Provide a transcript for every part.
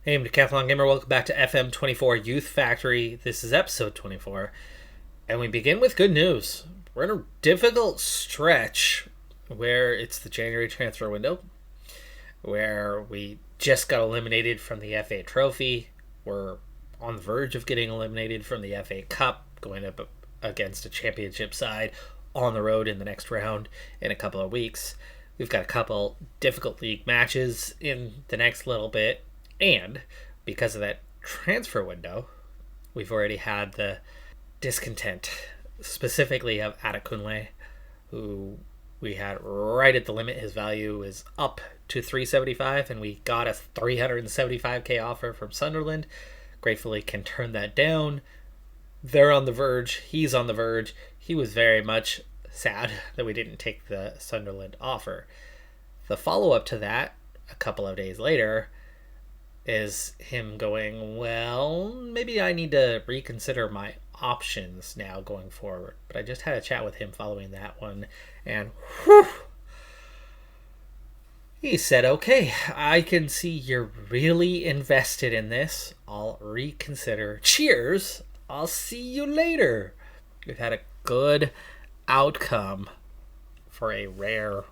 Hey, I'm Decathlon Gamer. Welcome back to FM24 Youth Factory. This is episode 24, and we begin with good news. We're in a difficult stretch where it's the January transfer window, where we just got eliminated from the FA Trophy. We're on the verge of getting eliminated from the FA Cup, going up against a championship side on the road in the next round in a couple of weeks. We've got a couple difficult league matches in the next little bit. And because of that transfer window, we've already had the discontent, specifically of Adekunle, who we had right at the limit. His value is up to 375, and we got a 375k offer from Sunderland. Gratefully can turn that down. They're on the verge. He's on the verge. He was very much sad that we didn't take the Sunderland offer. The follow-up to that, a couple of days later, is him going, well, maybe I need to reconsider my options now going forward. But I just had a chat with him following that one, and whew, he said, okay, I can see you're really invested in this. I'll reconsider. Cheers. I'll see you later. We've had a good outcome for a rare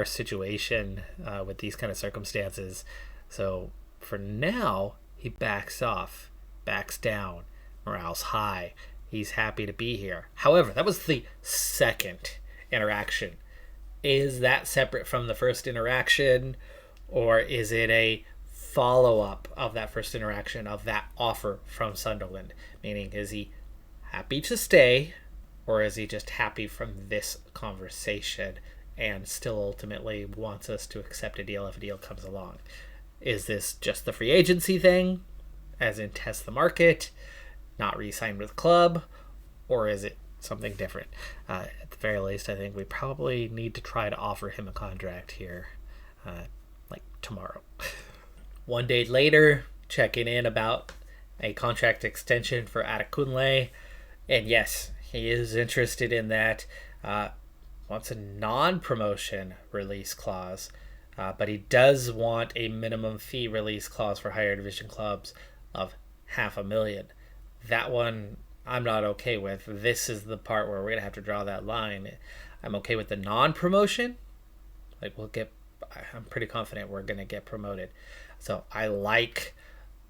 situation with these kind of circumstances. So for now, he backs off, backs down, morale's high. He's happy to be here. However, that was the second interaction. Is that separate from the first interaction, or is it a follow-up of that first interaction, of that offer from Sunderland? Meaning, is he happy to stay, or is he just happy from this conversation and still ultimately wants us to accept a deal if a deal comes along? Is this just the free agency thing, as in test the market, not re-sign with the club, or is it something different? At the very least, I think we probably need to try to offer him a contract here, like tomorrow. One day later, checking in about a contract extension for Adekunle, and yes, he is interested in that. Wants a non-promotion release clause, but he does want a minimum fee release clause for higher division clubs of $500,000. That one I'm not okay with. This is the part where we're gonna have to draw that line. I'm okay with the non-promotion. I'm pretty confident we're gonna get promoted. So I like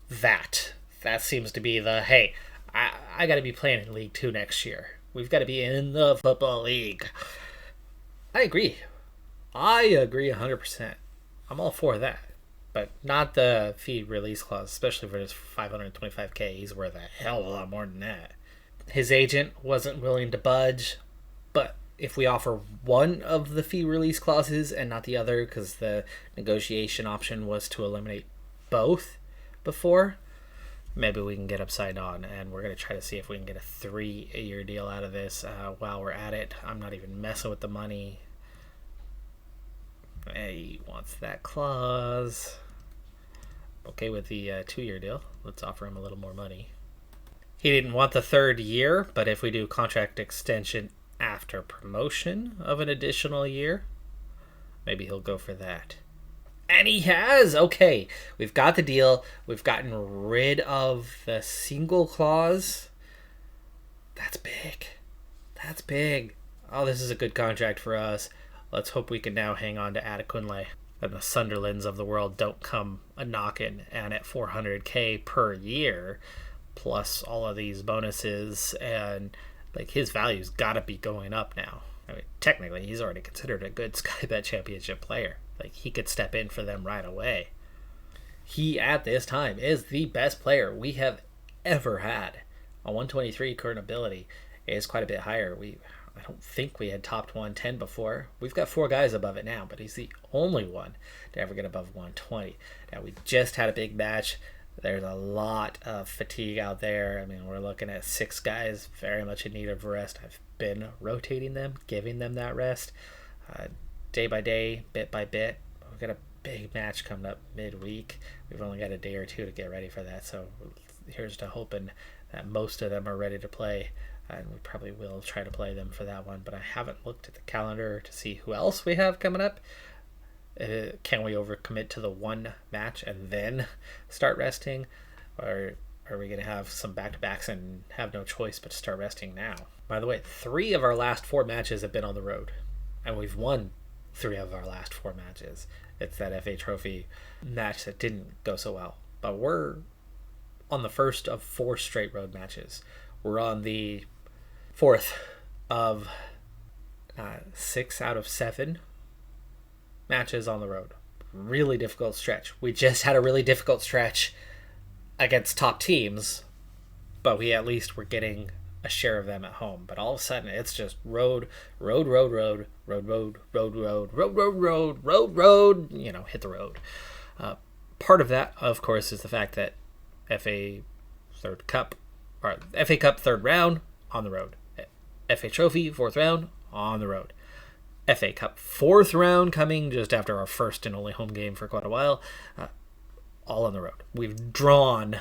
that. That seems to be the, hey, I gotta be playing in League 2 next year. We've got to be in the Football League. I agree 100%. I'm all for that, but not the fee release clause, especially for his $525k. He's worth a hell of a lot more than that. His agent wasn't willing to budge, but if we offer one of the fee release clauses and not the other, because the negotiation option was to eliminate both before, maybe we can get upside on, and we're going to try to see if we can get a 3-year deal out of this while we're at it. I'm not even messing with the money. He wants that clause. Okay with the 2-year deal. Let's offer him a little more money. He didn't want the 3rd year, but if we do contract extension after promotion of an additional year, maybe he'll go for that. And he has. Okay, we've got the deal. We've gotten rid of the single clause. That's big. That's big. Oh, this is a good contract for us. Let's hope we can now hang on to Adekunle, and the Sunderlands of the world don't come a-knocking, and at 400k per year, plus all of these bonuses, and like his value's got to be going up now. I mean, technically, he's already considered a good Sky Bet Championship player. Like, he could step in for them right away. He, at this time, is the best player we have ever had. A 123 current ability is quite a bit higher. I don't think we had topped 110 before. We've got 4 guys above it now, but he's the only one to ever get above 120. Now, we just had a big match. There's a lot of fatigue out there. I mean, we're looking at 6 guys very much in need of rest. I've been rotating them, giving them that rest. Day by day, bit by bit. We've got a big match coming up midweek. We've only got a day or two to get ready for that, so here's to hoping that most of them are ready to play, and we probably will try to play them for that one, but I haven't looked at the calendar to see who else we have coming up. Can we overcommit to the one match and then start resting? Or are we going to have some back-to-backs and have no choice but to start resting now? By the way, 3 of our last 4 matches have been on the road, and we've won 3 of our last 4 matches. It's that FA Trophy match that didn't go so well. But we're on the first of 4 straight road matches. We're on the 4th of 6 out of 7 matches on the road. Really difficult stretch. We just had a really difficult stretch against top teams, but we at least were getting a share of them at home. But all of a sudden, it's just road, road, road, road, road, road, road, road, road, road, road, road, road. Hit the road. Part of that, of course, is the fact that FA Cup 3rd round on the road, FA Trophy 4th round on the road, FA Cup 4th round coming just after our first and only home game for quite a while. All on the road. We've drawn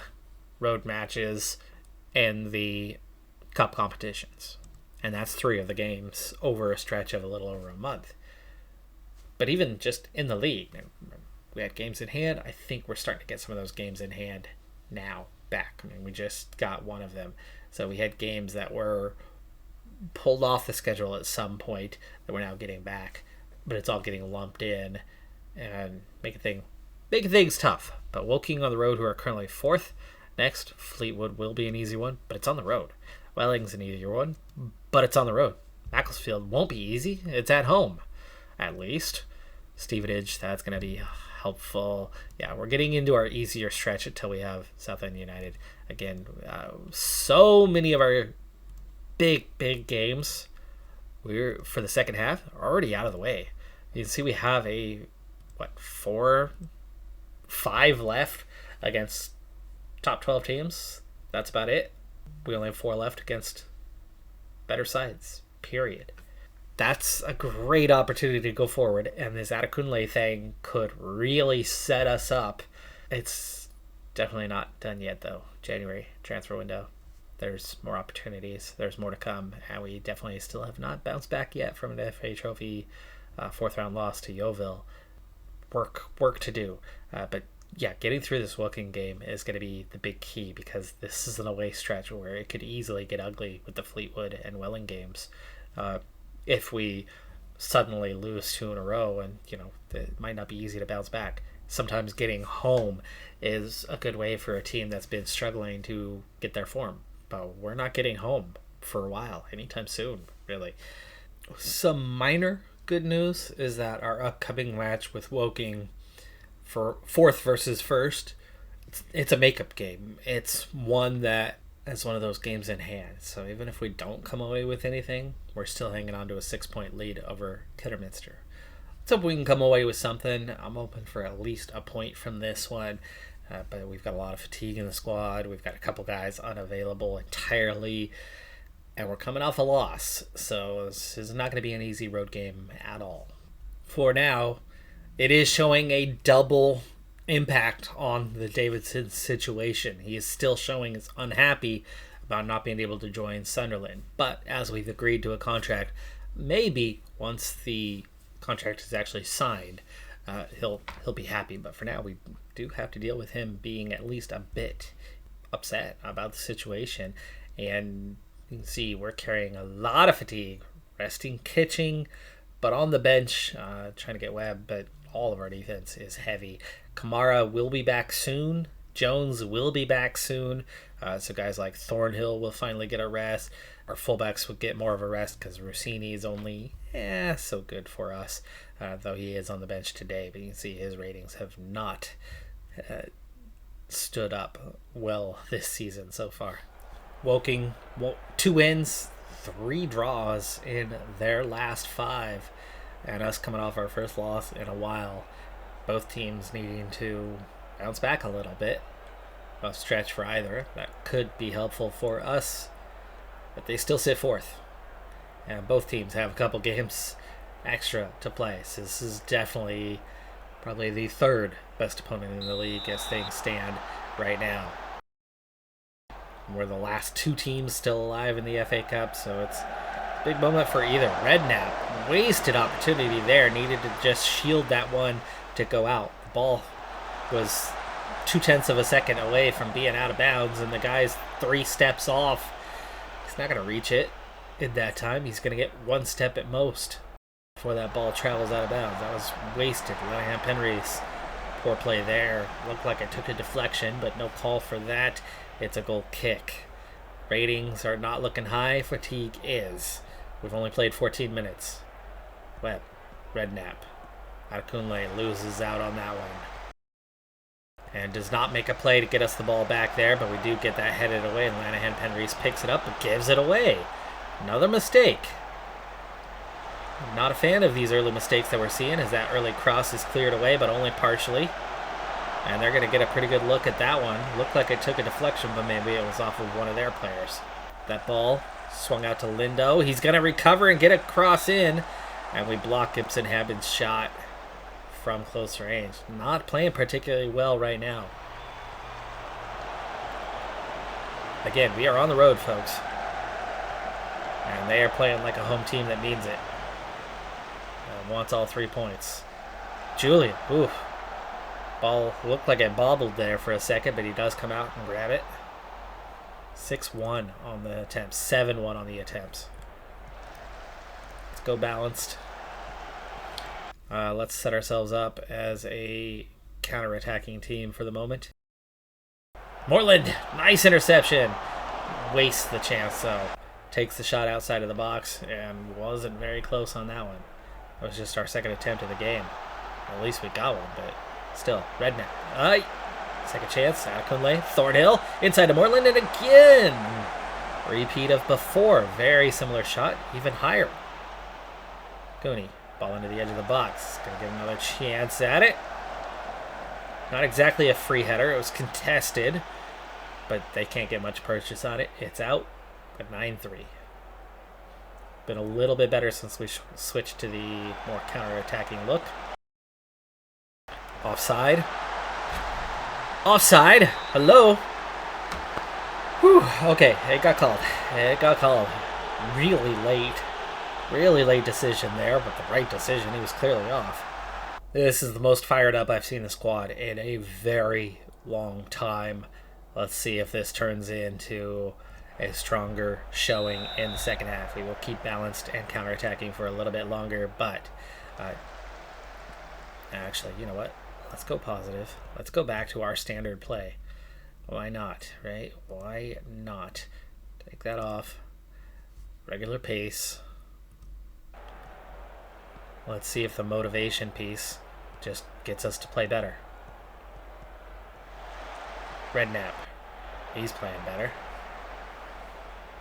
road matches in the cup competitions, and that's 3 of the games over a stretch of a little over a month. But even just in the league, we had games in hand. I think we're starting to get some of those games in hand now back. We just got one of them. So we had games that were pulled off the schedule at some point that we're now getting back, but it's all getting lumped in and making things tough. But Woking on the road, who are currently 4th. Next, Fleetwood will be an easy one, but it's on the road. Welling's an easier one, but it's on the road. Macclesfield won't be easy. It's at home, at least. Stevenage, that's going to be helpful. Yeah, we're getting into our easier stretch until we have Southend United. Again, so many of our big games for the second half are already out of the way. You can see we have 5 left against top 12 teams. That's about it. We only have 4 left against better sides, period. That's a great opportunity to go forward, and this Adekunle thing could really set us up. It's definitely not done yet, though. January transfer window. There's more opportunities. There's more to come, and we definitely still have not bounced back yet from an FA Trophy 4th round loss to Yeovil. Work to do. But yeah, getting through this Woking game is going to be the big key, because this is an away stretch where it could easily get ugly with the Fleetwood and Welling games. If we suddenly lose 2 in a row, and it might not be easy to bounce back. Sometimes getting home is a good way for a team that's been struggling to get their form. But we're not getting home for a while, anytime soon, really. Some minor good news is that our upcoming match with Woking for 4th versus 1st, it's a makeup game. It's one that is one of those games in hand. So even if we don't come away with anything, we're still hanging on to a 6-point lead over Kidderminster. Let's hope we can come away with something. I'm hoping for at least a point from this one. But we've got a lot of fatigue in the squad. We've got a couple guys unavailable entirely. And we're coming off a loss. So this is not going to be an easy road game at all. For now, it is showing a double impact on the Davidson situation. He is still showing he's unhappy about not being able to join Sunderland. But as we've agreed to a contract, maybe once the contract is actually signed, he'll be happy. But for now, we do have to deal with him being at least a bit upset about the situation. And you can see we're carrying a lot of fatigue, resting Kitching, but on the bench, trying to get Webb, but all of our defense is heavy. Kamara will be back soon. Jones will be back soon. So guys like Thornhill will finally get a rest. Our fullbacks will get more of a rest because Rossini is only so good for us, though he is on the bench today. But you can see his ratings have not stood up well this season so far. Woking, 2 wins, 3 draws in their last 5, and us coming off our first loss in a while. Both teams needing to bounce back a little bit. A stretch for either. That could be helpful for us, but they still sit 4th. And both teams have a couple games extra to play. So this is definitely probably the 3rd best opponent in the league as things stand right now. We're the last 2 teams still alive in the FA Cup, so it's a big moment for either. Redknapp wasted opportunity there. Needed to just shield that one to go out. The ball was 0.2 of a second away from being out of bounds, and the guy's 3 steps off. He's not going to reach it in that time. He's going to get 1 step at most before that ball travels out of bounds. That was wasted. Lanahan Penreese, poor play there. Looked like it took a deflection, but no call for that. It's a goal kick. Ratings are not looking high. Fatigue is. We've only played 14 minutes. Webb, Redknapp. Adekunle loses out on that one. And does not make a play to get us the ball back there, but we do get that headed away, and Lanahan Penreese picks it up and gives it away. Another mistake. Not a fan of these early mistakes that we're seeing, as that early cross is cleared away, but only partially. And they're going to get a pretty good look at that one. Looked like it took a deflection, but maybe it was off of one of their players. That ball swung out to Lindo. He's going to recover and get a cross in, and we block Gibson Habbin's shot from close range. Not playing particularly well right now. Again, we are on the road, folks. And they are playing like a home team that means it. And wants all 3 points. Julian, oof. Ball looked like it bobbled there for a second, but he does come out and grab it. 6-1 on the attempts. 7-1 on the attempts. Let's go balanced. Let's set ourselves up as a counter-attacking team for the moment. Moreland, nice interception. Wastes the chance, though. Takes the shot outside of the box and wasn't very close on that one. That was just our second attempt of the game. At least we got one, but still, Redknapp. Second chance, Adekunle, Thornhill, inside to Moreland, and again! Repeat of before. Very similar shot, even higher. Gooney, ball into the edge of the box. Gonna give another chance at it. Not exactly a free header, it was contested, but they can't get much purchase on it. It's out at 9-3. Been a little bit better since we switched to the more counter-attacking look. Offside. Offside. Hello. Whew. Okay, it got called. It got called. Really late. Really late decision there, but the right decision. He was clearly off. This is the most fired up I've seen the squad in a very long time. Let's see if this turns into a stronger showing in the second half. We will keep balanced and counterattacking for a little bit longer, but actually, you know what? Let's go positive. Let's go back to our standard play. Why not, right? Why not? Take that off. Regular pace. Let's see if the motivation piece just gets us to play better. Redknapp. He's playing better.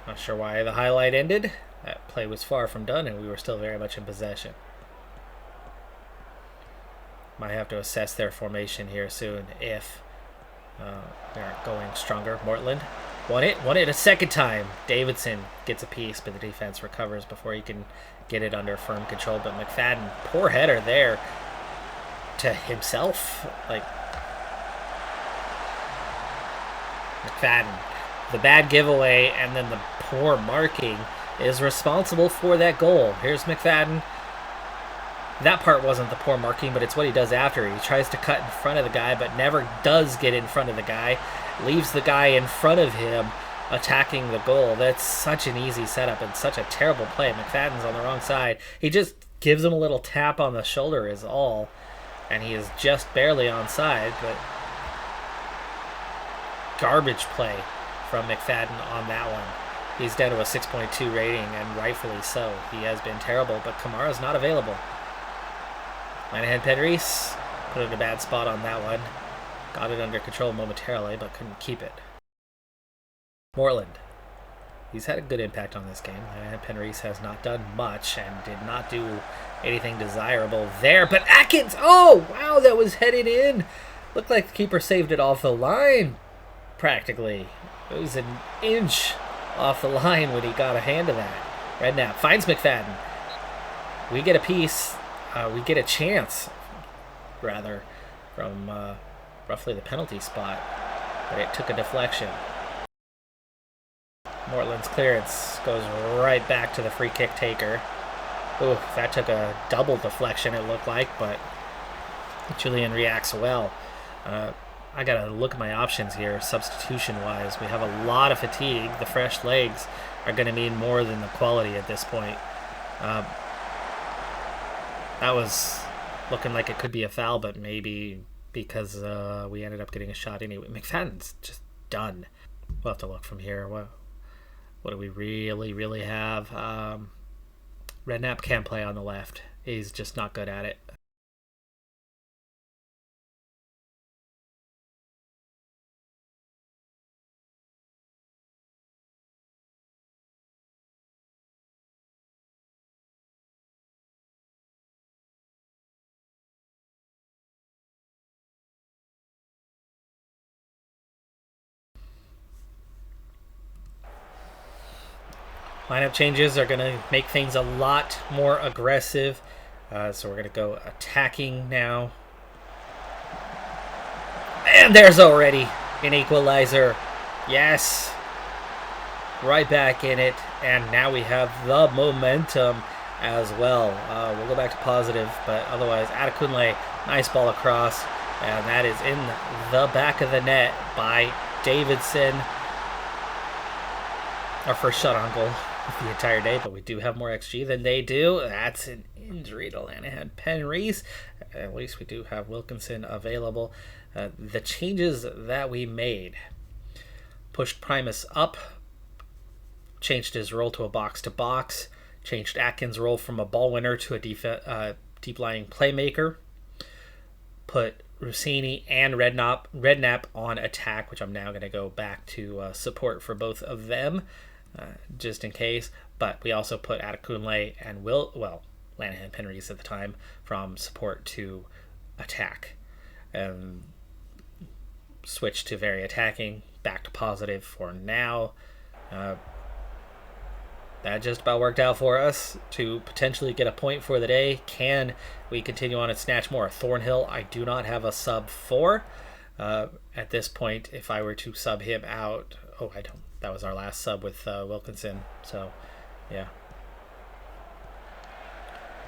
Not sure why the highlight ended. That play was far from done, and we were still very much in possession. Might have to assess their formation here soon if they aren't going stronger. Mortland won it a second time. Davidson gets a piece, but the defense recovers before he can get it under firm control. But McFadden, poor header there to himself. Like, McFadden, the bad giveaway and then the poor marking is responsible for that goal. Here's McFadden. That part wasn't the poor marking, but it's what he does after. He tries to cut in front of the guy, but never does get in front of the guy. Leaves the guy in front of him attacking the goal. That's such an easy setup and such a terrible play. McFadden's on the wrong side. He just gives him a little tap on the shoulder is all, and he is just barely onside, but garbage play from McFadden on that one. He's down to a 6.2 rating, and rightfully so. He has been terrible, but Kamara's not available. Lanahan Penreese put it in a bad spot on that one. Got it under control momentarily, but couldn't keep it. Moreland. He's had a good impact on this game. Lanahan Penreese has not done much and did not do anything desirable there. But Atkins! Oh, wow, that was headed in. Looked like the keeper saved it off the line, practically. It was an inch off the line when he got a hand of that. Redknapp finds McFadden. We get a piece. We get a chance, rather, from roughly the penalty spot, but it took a deflection. Mortland's clearance goes right back to the free kick taker. Oh, that took a double deflection, it looked like, but Julian reacts well. I gotta look at my options here, substitution-wise. We have a lot of fatigue. The fresh legs are gonna mean more than the quality at this point. That was looking like it could be a foul, but maybe because we ended up getting a shot anyway. McFadden's just done. We'll have to look from here. What do we really have? Redknapp can't play on the left. He's just not good at it. Lineup changes are going to make things a lot more aggressive. So we're going to go attacking now. And there's already an equalizer. Yes. Right back in it. And now we have the momentum as well. We'll go back to positive, but otherwise, Adekunle, nice ball across. And that is in the back of the net by Davidson. Our first shot on goal the entire day, but we do have more XG than they do. That's an injury to Lanahan Penrys. At least we do have Wilkinson available. The changes that we made: pushed Primus up, changed his role to a box-to-box, changed Atkins' role from a ball winner to a deep-lying playmaker, put Rossini and Redknapp on attack, which I'm now going to go back to support for both of them. Just in case, but we also put Adekunle and Lanahan Penrys at the time from support to attack, and switch to very attacking, back to positive for now. That just about worked out for us to potentially get a point for the day. Can we continue on and snatch more? Thornhill, I do not have a sub for. At this point, if I were to sub him out, I don't. That was our last sub with Wilkinson, so yeah.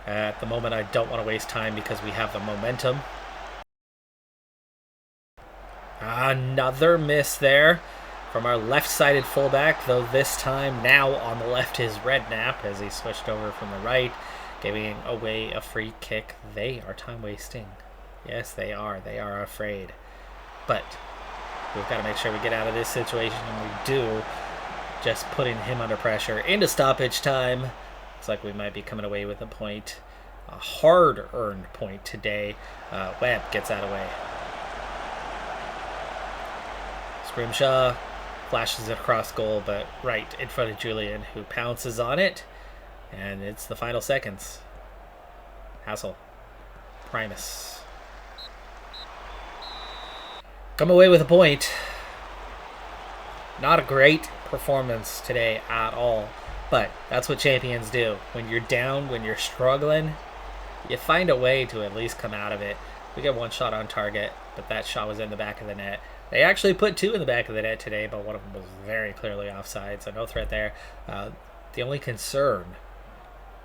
At the moment, I don't want to waste time because we have the momentum. Another miss there from our left-sided fullback, though this time now on the left is Redknapp as he switched over from the right, giving away a free kick. They are time wasting. Yes, they are. They are afraid. But we've got to make sure we get out of this situation, and we do. Just putting him under pressure into stoppage time. Looks like we might be coming away with a point. A hard-earned point today. Webb gets out of the way. Scrimshaw flashes it across goal, but right in front of Julian, who pounces on it. And it's the final seconds. Hassel. Primus. Come away with a point. Not a great performance today at all, but that's what champions do. When you're down, when you're struggling, you find a way to at least come out of it. We get one shot on target, but that shot was in the back of the net. They actually put two in the back of the net today, but one of them was very clearly offside, so no threat there. The only concern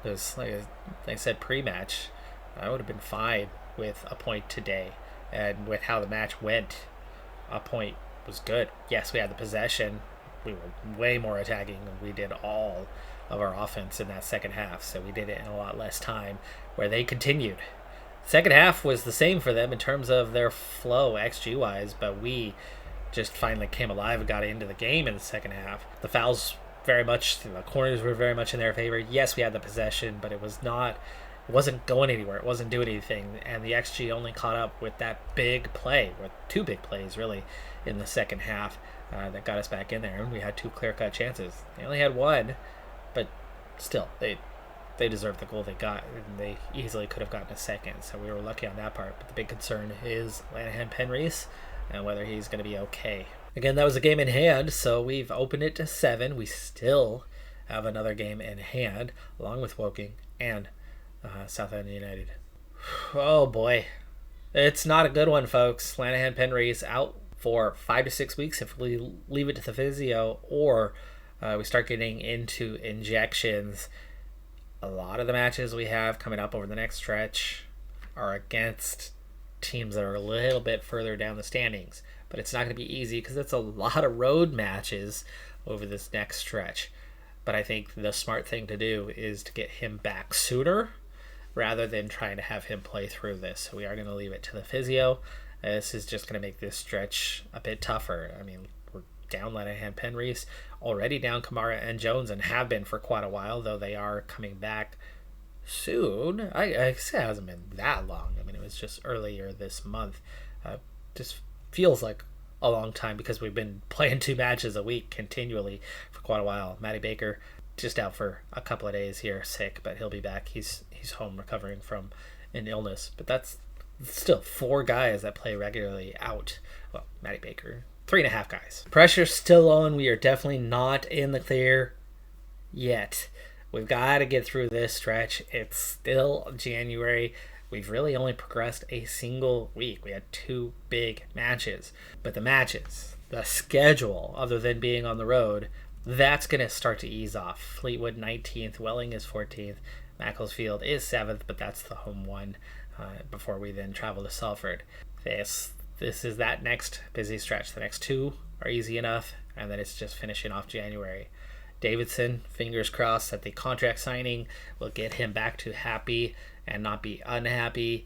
is, like I said pre-match, I would have been fine with a point today, and with how the match went, a point was good. Yes, we had the possession. We were way more attacking than we did all of our offense in that second half, so we did it in a lot less time, where they continued. Second half was the same for them in terms of their flow XG-wise, but we just finally came alive and got into the game in the second half. The fouls the corners were very much in their favor. Yes, we had the possession, but it wasn't going anywhere. It wasn't doing anything, and the XG only caught up with that big play, with two big plays really, in the second half that got us back in there, and we had two clear-cut chances. They only had one, but still, they deserved the goal they got, and they easily could have gotten a second, so we were lucky on that part. But the big concern is Lanahan Penrys and whether he's going to be okay. Again, that was a game in hand, so we've opened it to 7. We still have another game in hand, along with Woking and Southend United. Oh boy. It's not a good one, folks. Lanahan Penrys out for 5 to 6 weeks if we leave it to the physio, or we start getting into injections. A lot of the matches we have coming up over the next stretch are against teams that are a little bit further down the standings. But it's not going to be easy because it's a lot of road matches over this next stretch. But I think the smart thing to do is to get him back sooner rather than trying to have him play through this. So we are going to leave it to the physio. This is just going to make this stretch a bit tougher. I mean, we're down Lenihan, Penreese, already down Kamara and Jones, and have been for quite a while, though they are coming back soon. I say it hasn't been that long. I mean, it was just earlier this month. Just feels like a long time because we've been playing 2 matches a week continually for quite a while. Matty Baker just out for a couple of days here, sick, but he'll be back. He's home recovering from an illness. But that's still 4 guys that play regularly out. Well, Matty Baker, 3.5 guys. Pressure's still on. We are definitely not in the clear yet. We've got to get through this stretch. It's still January. We've really only progressed a single week. We had 2 big matches. But the matches, the schedule, other than being on the road, that's going to start to ease off. Fleetwood 19th, Welling is 14th, Macclesfield is 7th, but that's the home one before we then travel to Salford. This is that next busy stretch. The next 2 are easy enough, and then it's just finishing off January. Davidson, fingers crossed that the contract signing will get him back to happy and not be unhappy.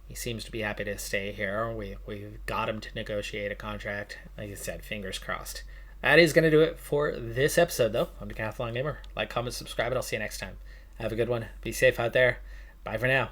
He seems to be happy to stay here. We got him to negotiate a contract. Like I said, fingers crossed. That is going to do it for this episode, though. I'm Decathlon Gamer. Like, comment, subscribe, and I'll see you next time. Have a good one. Be safe out there. Bye for now.